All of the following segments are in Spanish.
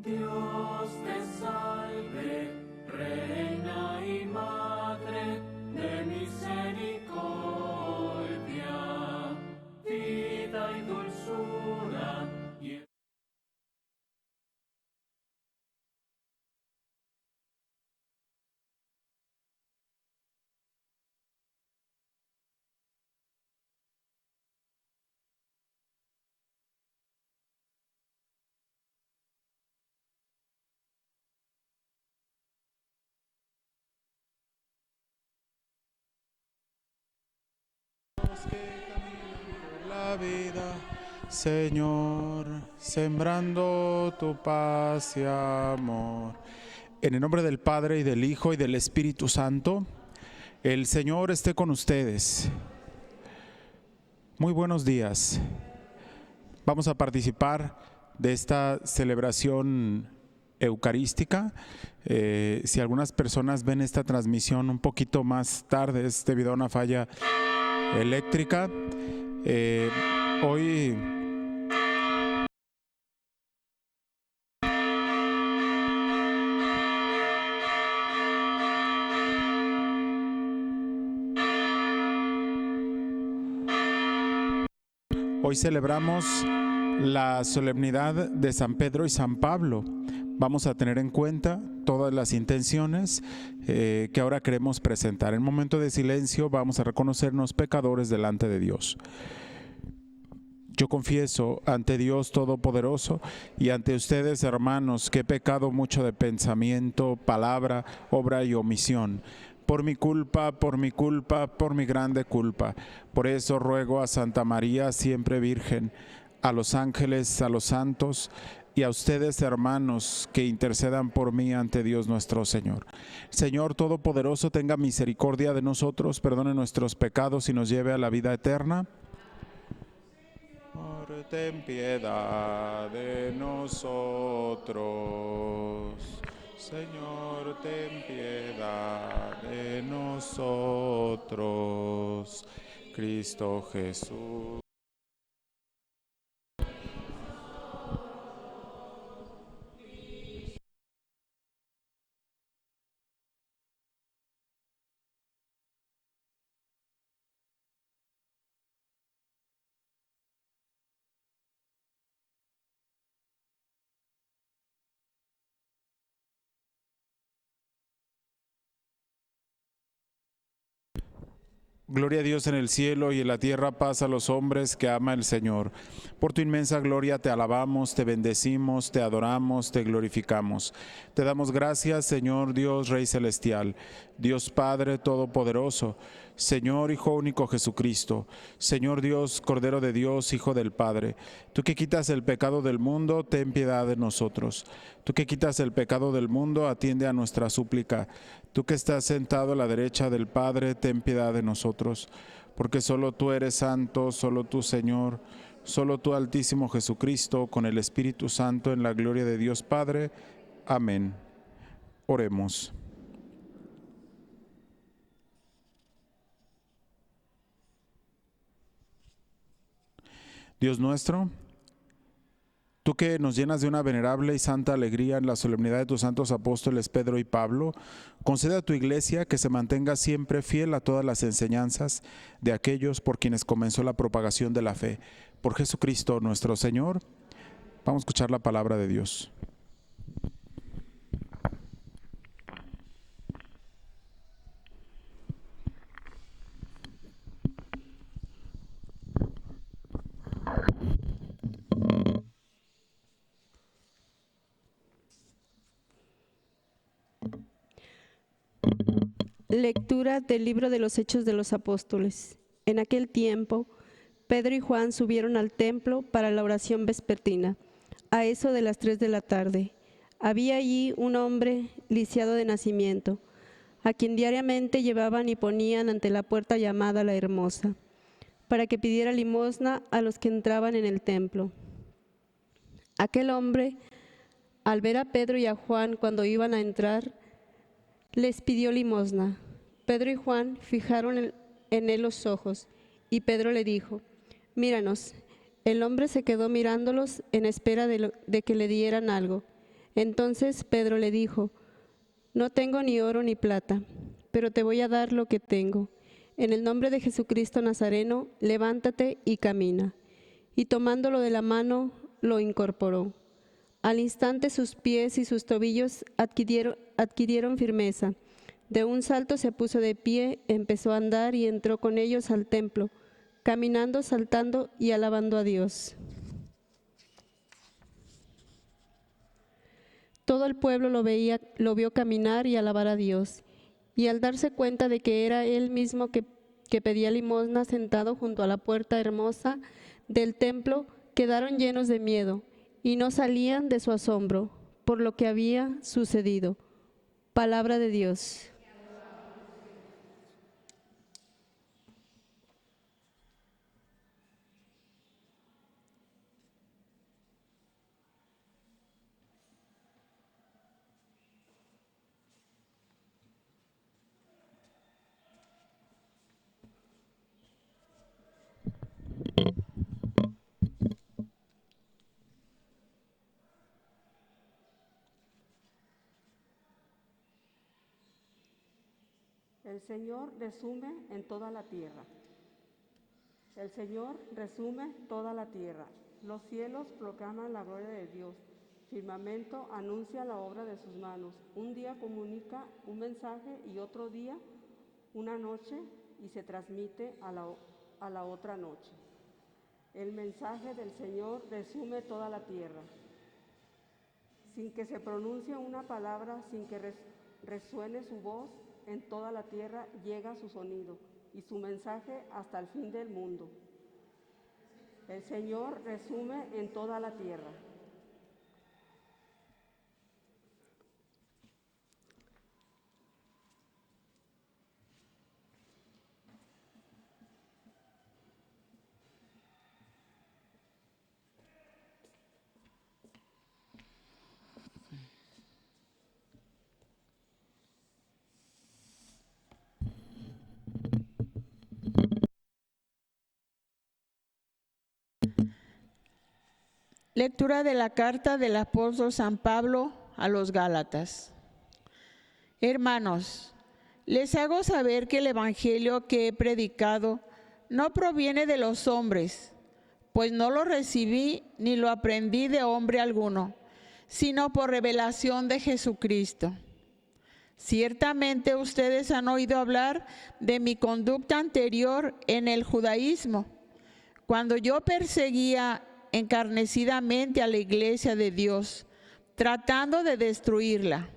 Dios te salve, Reina y Madre de misericordia, vida y dulzura. Que caminan por la vida, Señor, sembrando tu paz y amor. En el nombre del Padre, y del Hijo, y del Espíritu Santo, el Señor esté con ustedes. Muy buenos días. Vamos a participar de esta celebración eucarística. Si algunas personas ven esta transmisión un poquito más tarde, es debido a una falla eléctrica. Hoy celebramos la solemnidad de San Pedro y San Pablo. Vamos a tener en cuenta todas las intenciones que ahora queremos presentar. En momento de silencio vamos a reconocernos pecadores delante de Dios. Yo confieso ante Dios Todopoderoso y ante ustedes, hermanos, que he pecado mucho de pensamiento, palabra, obra y omisión. Por mi culpa, por mi grande culpa. Por eso ruego a Santa María, siempre Virgen, a los ángeles, a los santos y a ustedes, hermanos, que intercedan por mí ante Dios nuestro Señor. Señor Todopoderoso, tenga misericordia de nosotros, perdone nuestros pecados y nos lleve a la vida eterna. Señor, ten piedad de nosotros. Señor, ten piedad de nosotros. Cristo Jesús. Gloria a Dios en el cielo y en la tierra paz a los hombres que ama el Señor. Por tu inmensa gloria te alabamos, te bendecimos, te adoramos, te glorificamos. Te damos gracias, Señor Dios, Rey Celestial, Dios Padre Todopoderoso, Señor Hijo único Jesucristo, Señor Dios, Cordero de Dios, Hijo del Padre. Tú que quitas el pecado del mundo, ten piedad de nosotros. Tú que quitas el pecado del mundo, atiende a nuestra súplica. Tú que estás sentado a la derecha del Padre, ten piedad de nosotros, porque solo tú eres santo, solo tú, Señor, solo tú, Altísimo Jesucristo, con el Espíritu Santo, en la gloria de Dios Padre. Amén. Oremos. Dios nuestro, tú que nos llenas de una venerable y santa alegría en la solemnidad de tus santos apóstoles Pedro y Pablo, concede a tu iglesia que se mantenga siempre fiel a todas las enseñanzas de aquellos por quienes comenzó la propagación de la fe. Por Jesucristo nuestro Señor. Vamos a escuchar la palabra de Dios. Lectura del libro de los Hechos de los Apóstoles. En aquel tiempo, Pedro y Juan subieron al templo para la oración vespertina, a eso de las 3 de la tarde. Había allí un hombre lisiado de nacimiento, a quien diariamente llevaban y ponían ante la puerta llamada La Hermosa, para que pidiera limosna a los que entraban en el templo. Aquel hombre, al ver a Pedro y a Juan cuando iban a entrar, les pidió limosna. Pedro y Juan fijaron en él los ojos, y Pedro le dijo: míranos. El hombre se quedó mirándolos en espera de que le dieran algo. Entonces Pedro le dijo: no tengo ni oro ni plata, pero te voy a dar lo que tengo. En el nombre de Jesucristo Nazareno, levántate y camina. Y tomándolo de la mano, lo incorporó. Al instante sus pies y sus tobillos adquirieron firmeza. De un salto se puso de pie, empezó a andar y entró con ellos al templo, caminando, saltando y alabando a Dios. Todo el pueblo lo vio caminar y alabar a Dios. Y al darse cuenta de que era él mismo que pedía limosna sentado junto a la puerta hermosa del templo, quedaron llenos de miedo y no salían de su asombro por lo que había sucedido. Palabra de Dios. El Señor resume en toda la tierra. El Señor resume toda la tierra. Los cielos proclaman la gloria de Dios. Firmamento anuncia la obra de sus manos. Un día comunica un mensaje y otro día una noche y se transmite a la otra noche. El mensaje del Señor resume toda la tierra. Sin que se pronuncie una palabra, sin que resuene su voz, en toda la tierra llega su sonido y su mensaje hasta el fin del mundo. El Señor resume en toda la tierra. Lectura de la carta del apóstol San Pablo a los Gálatas. Hermanos, les hago saber que el evangelio que he predicado no proviene de los hombres, pues no lo recibí ni lo aprendí de hombre alguno, sino por revelación de Jesucristo. Ciertamente ustedes han oído hablar de mi conducta anterior en el judaísmo, cuando yo perseguía encarnecidamente a la iglesia de Dios, tratando de destruirla.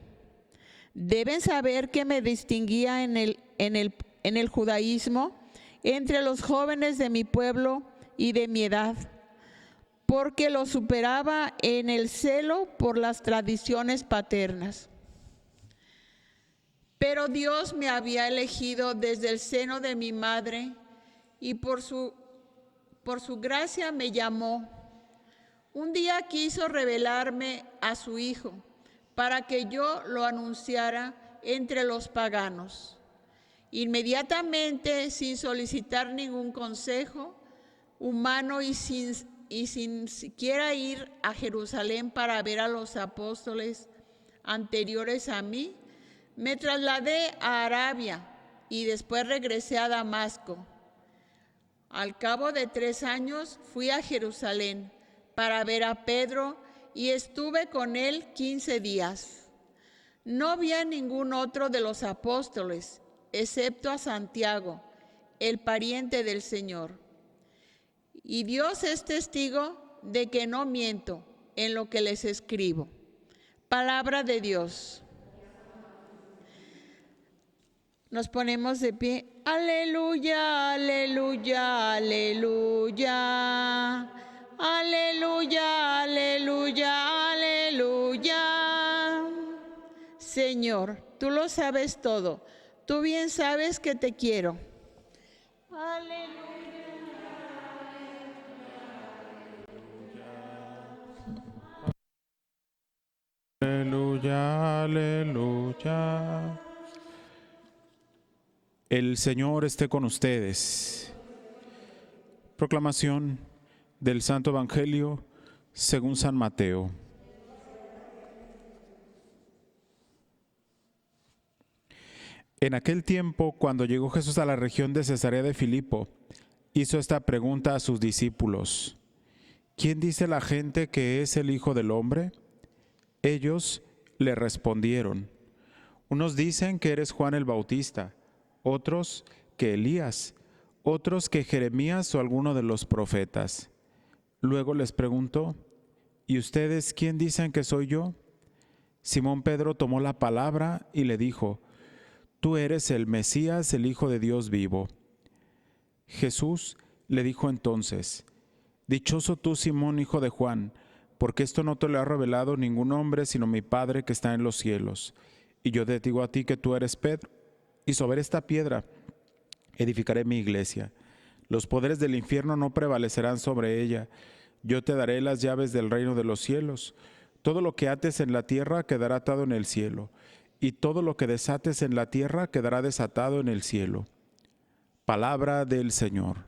Deben saber que me distinguía en el judaísmo entre los jóvenes de mi pueblo y de mi edad, porque lo superaba en el celo por las tradiciones paternas. Pero Dios me había elegido desde el seno de mi madre y por su gracia me llamó. Un día quiso revelarme a su Hijo para que yo lo anunciara entre los paganos. Inmediatamente, sin solicitar ningún consejo humano y sin siquiera ir a Jerusalén para ver a los apóstoles anteriores a mí, me trasladé a Arabia y después regresé a Damasco. Al cabo de 3 años fui a Jerusalén para ver a Pedro y estuve con él 15 días. No vi a ningún otro de los apóstoles, excepto a Santiago, el pariente del Señor. Y Dios es testigo de que no miento en lo que les escribo. Palabra de Dios. Nos ponemos de pie. Aleluya, aleluya, aleluya. Aleluya, aleluya, aleluya. Señor, tú lo sabes todo. Tú bien sabes que te quiero. Aleluya. Aleluya, aleluya. El Señor esté con ustedes. Proclamación del Santo Evangelio según San Mateo. En aquel tiempo, cuando llegó Jesús a la región de Cesarea de Filipo, hizo esta pregunta a sus discípulos: ¿Quién dice la gente que es el Hijo del Hombre? Ellos le respondieron: unos dicen que eres Juan el Bautista, otros que Elías, otros que Jeremías o alguno de los profetas. Luego les preguntó: ¿y ustedes quién dicen que soy yo? Simón Pedro tomó la palabra y le dijo: Tú eres el Mesías, el Hijo de Dios vivo. Jesús le dijo entonces: Dichoso tú, Simón, hijo de Juan, porque esto no te lo ha revelado ningún hombre, sino mi Padre que está en los cielos. Y yo te digo a ti que tú eres Pedro, y sobre esta piedra edificaré mi iglesia. Los poderes del infierno no prevalecerán sobre ella. Yo te daré las llaves del reino de los cielos. Todo lo que ates en la tierra quedará atado en el cielo, y todo lo que desates en la tierra quedará desatado en el cielo. Palabra del Señor.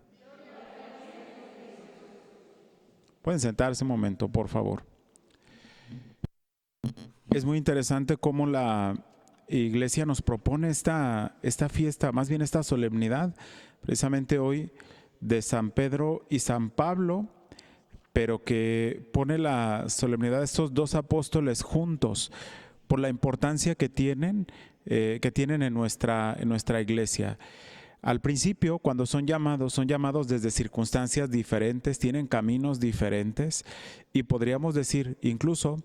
Pueden sentarse un momento, por favor. Es muy interesante cómo la Iglesia nos propone esta fiesta, más bien esta solemnidad, precisamente hoy, de San Pedro y San Pablo, pero que pone la solemnidad de estos dos apóstoles juntos por la importancia que tienen en nuestra iglesia. Al principio, cuando son llamados desde circunstancias diferentes, tienen caminos diferentes, y podríamos decir incluso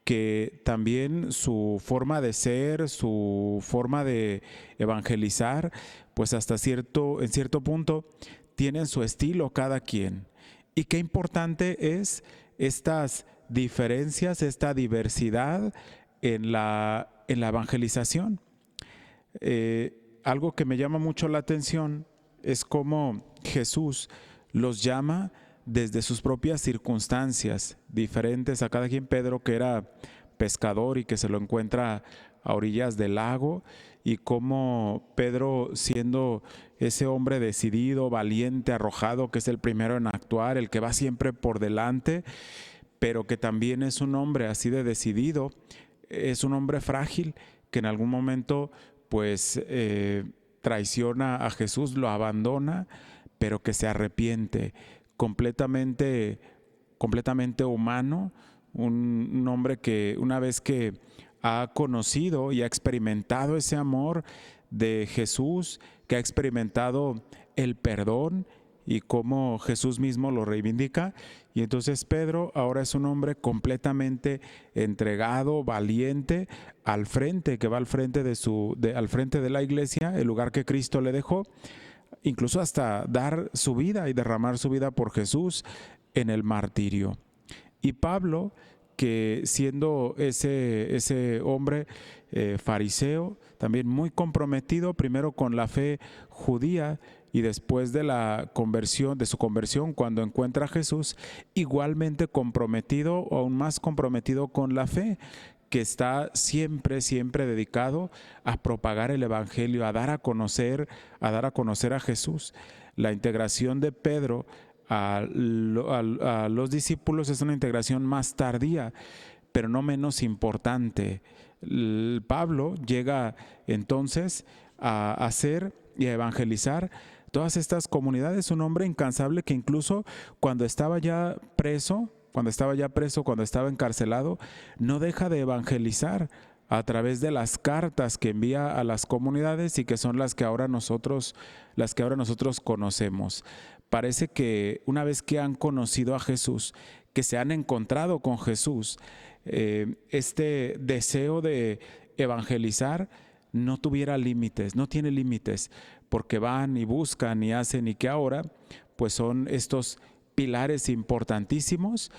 que también su forma de ser, su forma de evangelizar, pues en cierto punto tienen su estilo cada quien. Y qué importante es estas diferencias, esta diversidad en la evangelización. Algo que me llama mucho la atención es cómo Jesús los llama desde sus propias circunstancias diferentes a cada quien. Pedro, que era pescador y que se lo encuentra a orillas del lago, y cómo Pedro, siendo ese hombre decidido, valiente, arrojado, que es el primero en actuar, el que va siempre por delante, pero que también es un hombre así de decidido, es un hombre frágil que en algún momento pues traiciona a Jesús, lo abandona, pero que se arrepiente, completamente humano, un hombre que una vez que ha conocido y ha experimentado ese amor de Jesús, que ha experimentado el perdón y cómo Jesús mismo lo reivindica. Y entonces Pedro ahora es un hombre completamente entregado, valiente, que va al frente de la iglesia, el lugar que Cristo le dejó, incluso hasta dar su vida y derramar su vida por Jesús en el martirio. Y Pablo, que siendo ese hombre fariseo, también muy comprometido primero con la fe judía, y después de su conversión, cuando encuentra a Jesús, igualmente comprometido, o aún más comprometido con la fe, que está siempre dedicado a propagar el evangelio, a dar a conocer a Jesús. La integración de Pedro a los discípulos es una integración más tardía, pero no menos importante. Pablo llega entonces a hacer y a evangelizar todas estas comunidades, un hombre incansable que incluso cuando estaba ya preso, cuando estaba encarcelado, no deja de evangelizar a través de las cartas que envía a las comunidades, y que son las que ahora nosotros conocemos. Parece que una vez que han conocido a Jesús, que se han encontrado con Jesús, este deseo de evangelizar no tuviera límites, no tiene límites, porque van y buscan y hacen, y que ahora pues son estos pilares importantísimos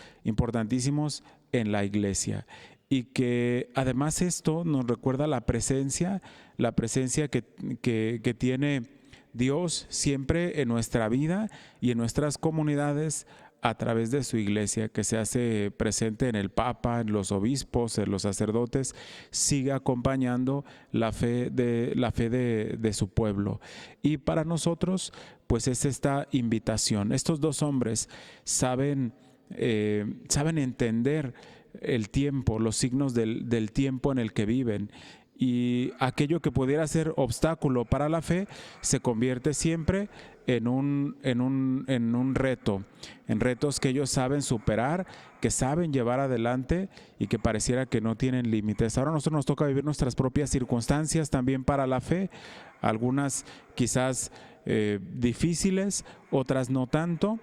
en la iglesia. Y que además esto nos recuerda la presencia que tiene Dios siempre en nuestra vida y en nuestras comunidades, a través de su iglesia, que se hace presente en el Papa, en los obispos, en los sacerdotes, sigue acompañando la fe de su pueblo. Y para nosotros, pues es esta invitación. Estos dos hombres saben entender el tiempo, los signos del tiempo en el que viven, y aquello que pudiera ser obstáculo para la fe se convierte siempre en un reto, en retos que ellos saben superar, que saben llevar adelante y que pareciera que no tienen límites. Ahora a nosotros nos toca vivir nuestras propias circunstancias también para la fe, algunas quizás difíciles, otras no tanto,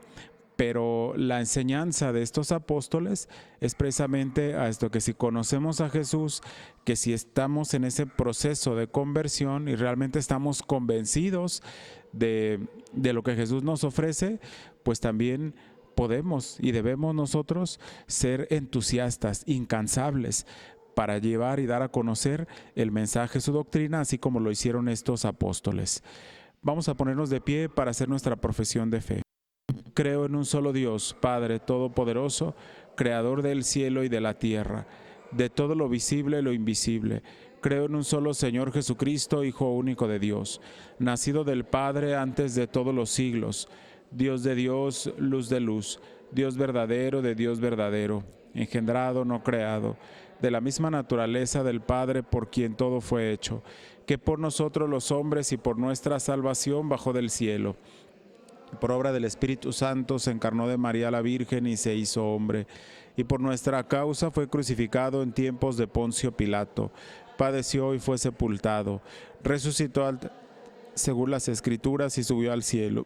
pero la enseñanza de estos apóstoles es precisamente a esto, que si conocemos a Jesús, que si estamos en ese proceso de conversión y realmente estamos convencidos de lo que Jesús nos ofrece, pues también podemos y debemos nosotros ser entusiastas, incansables, para llevar y dar a conocer el mensaje, su doctrina, así como lo hicieron estos apóstoles. Vamos a ponernos de pie para hacer nuestra profesión de fe. Creo en un solo Dios, Padre Todopoderoso, Creador del cielo y de la tierra, de todo lo visible y lo invisible. Creo en un solo Señor Jesucristo, Hijo único de Dios, nacido del Padre antes de todos los siglos, Dios de Dios, luz de luz, Dios verdadero de Dios verdadero, engendrado, no creado, de la misma naturaleza del Padre por quien todo fue hecho, que por nosotros los hombres y por nuestra salvación bajó del cielo. Por obra del Espíritu Santo se encarnó de María la Virgen y se hizo hombre, y por nuestra causa fue crucificado en tiempos de Poncio Pilato, padeció y fue sepultado, resucitó según las Escrituras y subió al cielo,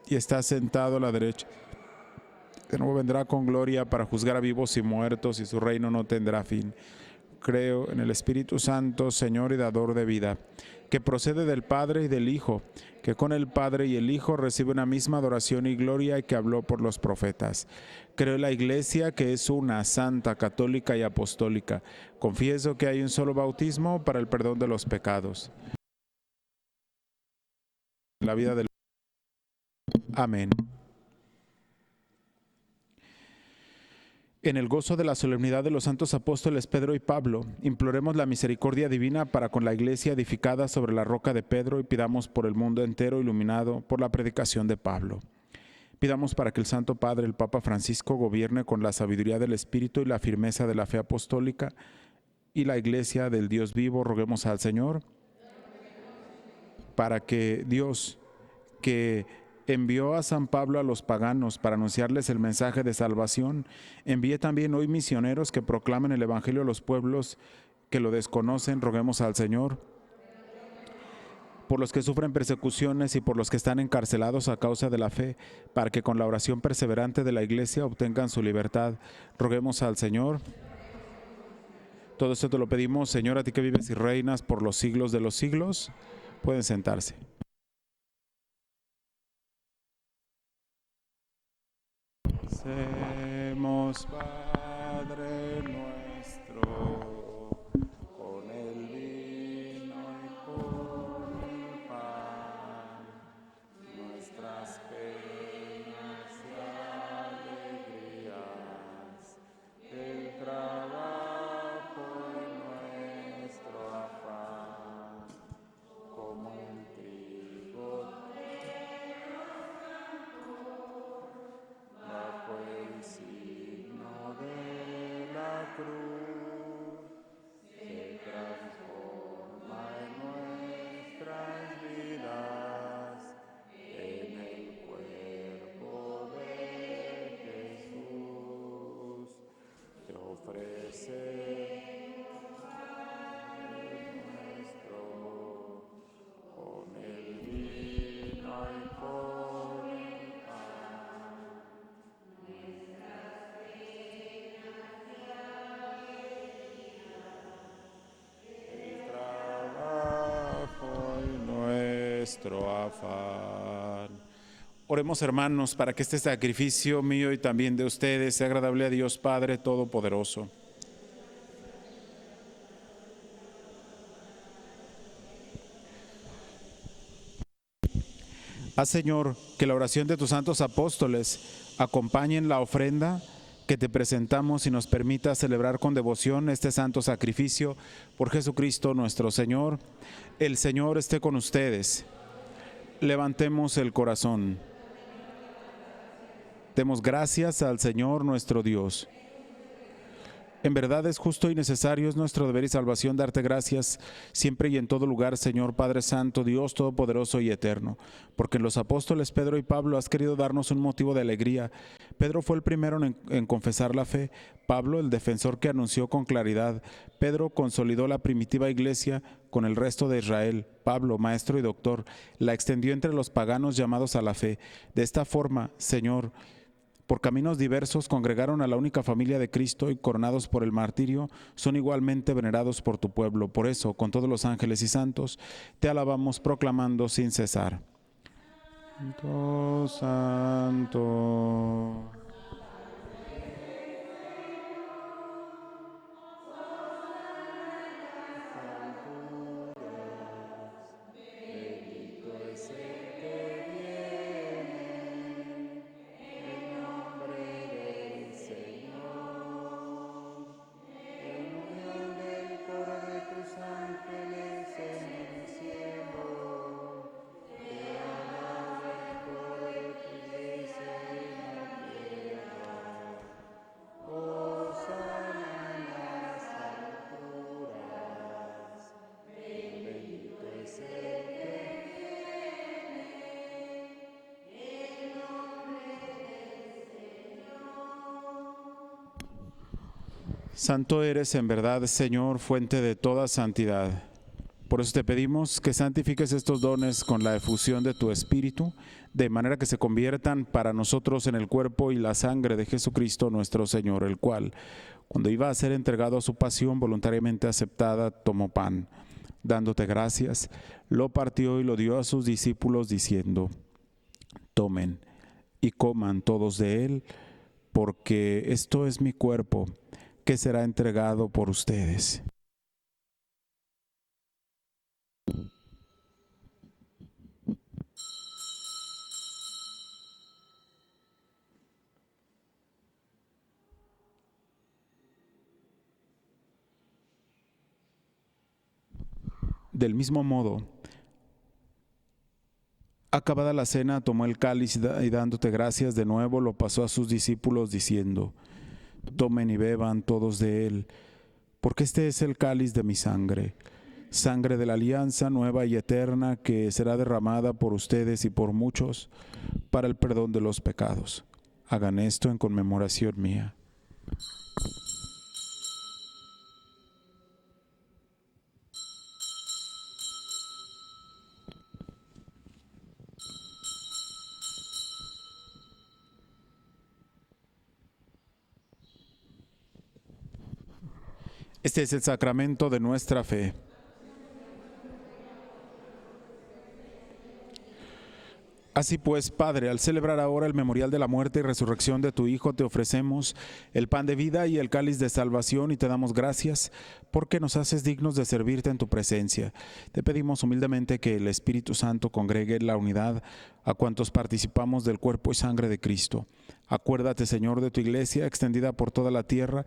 y está sentado a la derecha. De nuevo vendrá con gloria para juzgar a vivos y muertos, y su reino no tendrá fin. Creo en el Espíritu Santo, Señor y dador de vida, que procede del Padre y del Hijo, que con el Padre y el Hijo recibe una misma adoración y gloria y que habló por los profetas. Creo en la Iglesia, que es una, santa, católica y apostólica. Confieso que hay un solo bautismo para el perdón de los pecados. La vida del... Amén. En el gozo de la solemnidad de los santos apóstoles Pedro y Pablo, imploremos la misericordia divina para con la Iglesia edificada sobre la roca de Pedro y pidamos por el mundo entero iluminado por la predicación de Pablo. Pidamos para que el Santo Padre, el Papa Francisco, gobierne con la sabiduría del Espíritu y la firmeza de la fe apostólica y la Iglesia del Dios vivo. Roguemos al Señor para que Dios, que envió a San Pablo a los paganos para anunciarles el mensaje de salvación, envíe también hoy misioneros que proclamen el Evangelio a los pueblos que lo desconocen. Roguemos al Señor por los que sufren persecuciones y por los que están encarcelados a causa de la fe, para que con la oración perseverante de la Iglesia obtengan su libertad. Roguemos al Señor. Todo esto te lo pedimos, Señor, a ti que vives y reinas por los siglos de los siglos. Pueden sentarse. Hacemos, Padre nuestro, con el vino y con el pan, nuestras penas y alegrías, el trabajo y nuestro afán, como el trigo bajo el signo de la cruz, se transforma en nuestras vidas, en el cuerpo de Jesús. Te ofrecemos, nuestro, con el vino y con el pan, el trabajo y nuestro afán. Oremos, hermanos, para que este sacrificio mío y también de ustedes sea agradable a Dios Padre Todopoderoso. Haz, Señor, que la oración de tus santos apóstoles acompañen la ofrenda que te presentamos y nos permita celebrar con devoción este santo sacrificio por Jesucristo nuestro Señor. El Señor esté con ustedes. Levantemos el corazón. Demos gracias al Señor nuestro Dios. En verdad es justo y necesario, es nuestro deber y salvación darte gracias siempre y en todo lugar, Señor Padre Santo, Dios Todopoderoso y Eterno, porque en los apóstoles Pedro y Pablo has querido darnos un motivo de alegría. Pedro fue el primero en confesar la fe, Pablo el defensor que anunció con claridad, Pedro consolidó la primitiva iglesia con el resto de Israel, Pablo, maestro y doctor, la extendió entre los paganos llamados a la fe. De esta forma, Señor, por caminos diversos congregaron a la única familia de Cristo y coronados por el martirio, son igualmente venerados por tu pueblo. Por eso, con todos los ángeles y santos, te alabamos proclamando sin cesar. Santo, santo. Santo eres en verdad, Señor, fuente de toda santidad. Por eso te pedimos que santifiques estos dones con la efusión de tu Espíritu, de manera que se conviertan para nosotros en el cuerpo y la sangre de Jesucristo nuestro Señor, el cual, cuando iba a ser entregado a su pasión voluntariamente aceptada, tomó pan. Dándote gracias, lo partió y lo dio a sus discípulos, diciendo: tomen y coman todos de él, porque esto es mi cuerpo, que será entregado por ustedes. Del mismo modo, acabada la cena, tomó el cáliz y dándote gracias de nuevo, lo pasó a sus discípulos, diciendo: tomen y beban todos de él, porque este es el cáliz de mi sangre, sangre de la alianza nueva y eterna, que será derramada por ustedes y por muchos para el perdón de los pecados. Hagan esto en conmemoración mía. Este es el sacramento de nuestra fe. Así pues, Padre, al celebrar ahora el memorial de la muerte y resurrección de tu Hijo, te ofrecemos el pan de vida y el cáliz de salvación y te damos gracias porque nos haces dignos de servirte en tu presencia. Te pedimos humildemente que el Espíritu Santo congregue en la unidad a cuantos participamos del cuerpo y sangre de Cristo. Acuérdate, Señor, de tu iglesia extendida por toda la tierra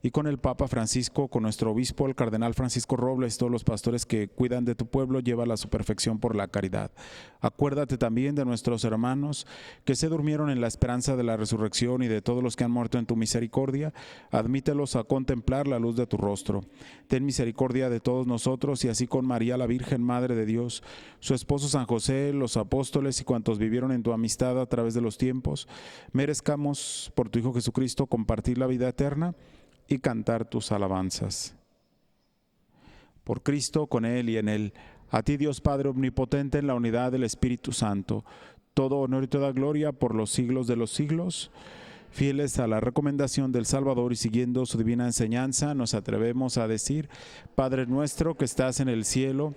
y con el Papa Francisco, con nuestro obispo, el cardenal Francisco Robles, todos los pastores que cuidan de tu pueblo, llévala a su perfección por la caridad. Acuérdate también de nuestros hermanos que se durmieron en la esperanza de la resurrección y de todos los que han muerto en tu misericordia. Admítelos a contemplar la luz de tu rostro. Ten misericordia de todos nosotros y así con María, la Virgen Madre de Dios, su esposo San José, los apóstoles y cuantos vivieron en tu amistad a través de los tiempos, merezcamos por tu Hijo Jesucristo compartir la vida eterna y cantar tus alabanzas. Por Cristo, con Él y en Él, a ti Dios Padre Omnipotente, en la unidad del Espíritu Santo, todo honor y toda gloria por los siglos de los siglos. Fieles a la recomendación del Salvador y siguiendo su divina enseñanza, nos atrevemos a decir: Padre nuestro que estás en el cielo,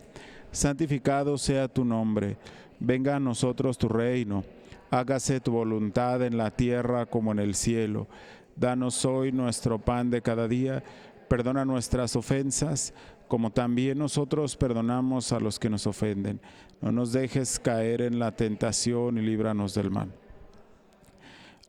santificado sea tu nombre. Venga a nosotros tu reino. Hágase tu voluntad en la tierra como en el cielo. Danos hoy nuestro pan de cada día. Perdona nuestras ofensas, como también nosotros perdonamos a los que nos ofenden. No nos dejes caer en la tentación y líbranos del mal.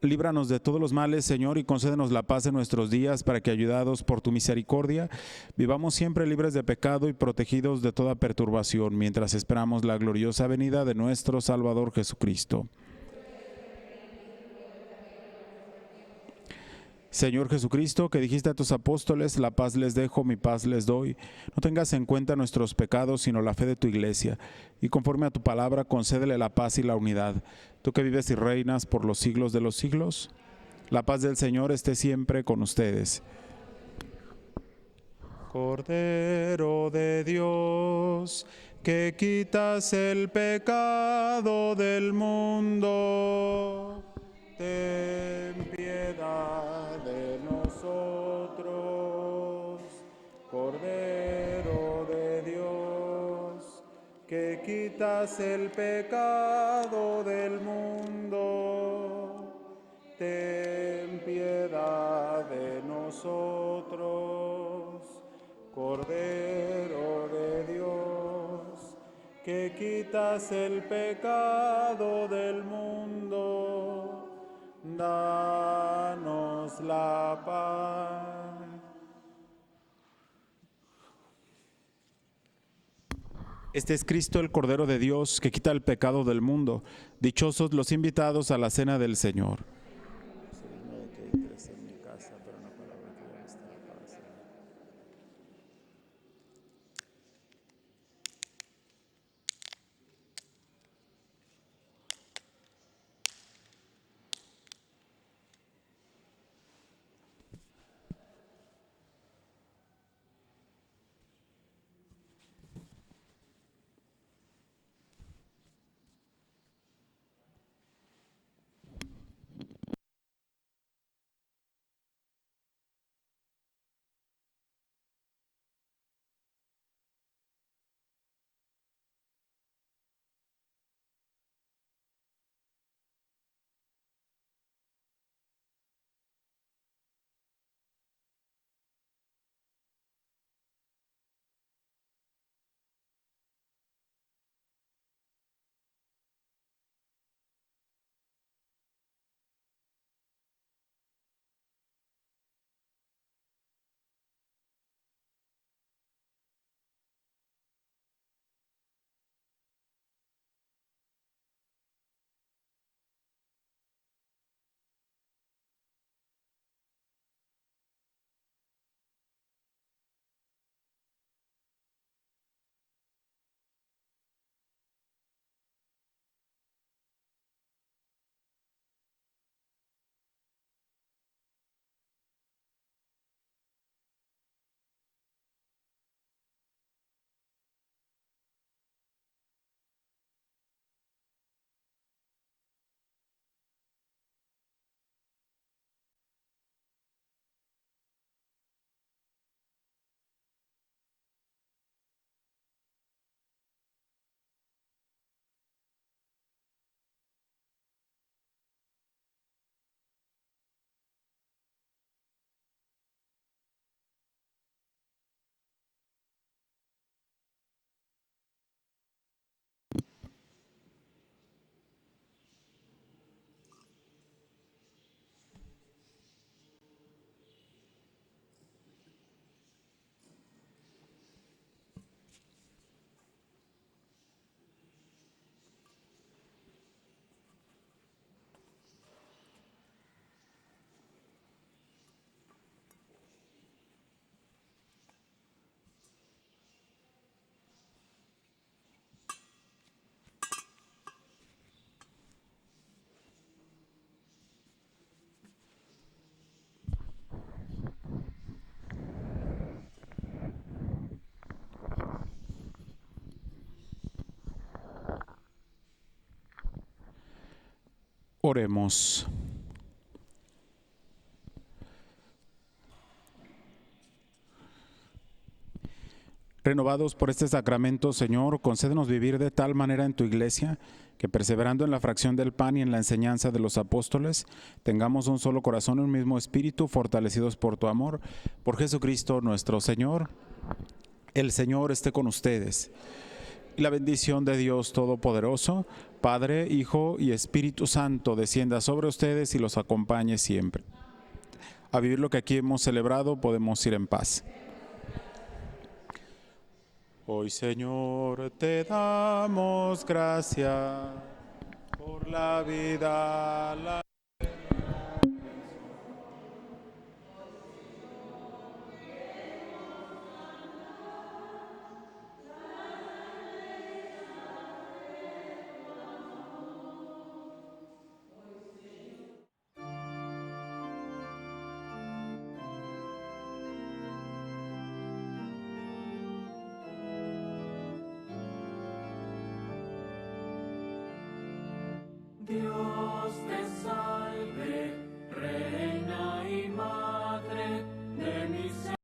Líbranos de todos los males, Señor, y concédenos la paz en nuestros días, para que, ayudados por tu misericordia, vivamos siempre libres de pecado y protegidos de toda perturbación, mientras esperamos la gloriosa venida de nuestro Salvador Jesucristo. Señor Jesucristo, que dijiste a tus apóstoles, la paz les dejo, mi paz les doy, no tengas en cuenta nuestros pecados, sino la fe de tu iglesia, y conforme a tu palabra, concédele la paz y la unidad. Tú que vives y reinas por los siglos de los siglos, la paz del Señor esté siempre con ustedes. Cordero de Dios, que quitas el pecado del mundo, ten piedad de nosotros. Cordero de Dios, que quitas el pecado del mundo, ten piedad de nosotros. Cordero de Dios, que quitas el pecado del mundo, danos la paz. Este es Cristo, el Cordero de Dios, que quita el pecado del mundo. Dichosos los invitados a la cena del Señor. Oremos. Renovados por este sacramento, Señor, concédenos vivir de tal manera en tu iglesia que, perseverando en la fracción del pan y en la enseñanza de los apóstoles, tengamos un solo corazón y un mismo espíritu, fortalecidos por tu amor. Por Jesucristo nuestro Señor. El Señor esté con ustedes. Y la bendición de Dios Todopoderoso, Padre, Hijo y Espíritu Santo, descienda sobre ustedes y los acompañe siempre. A vivir lo que aquí hemos celebrado, podemos ir en paz. Hoy, Señor, te damos gracias por la vida, la Dios te salve, Reina y Madre de misericordia.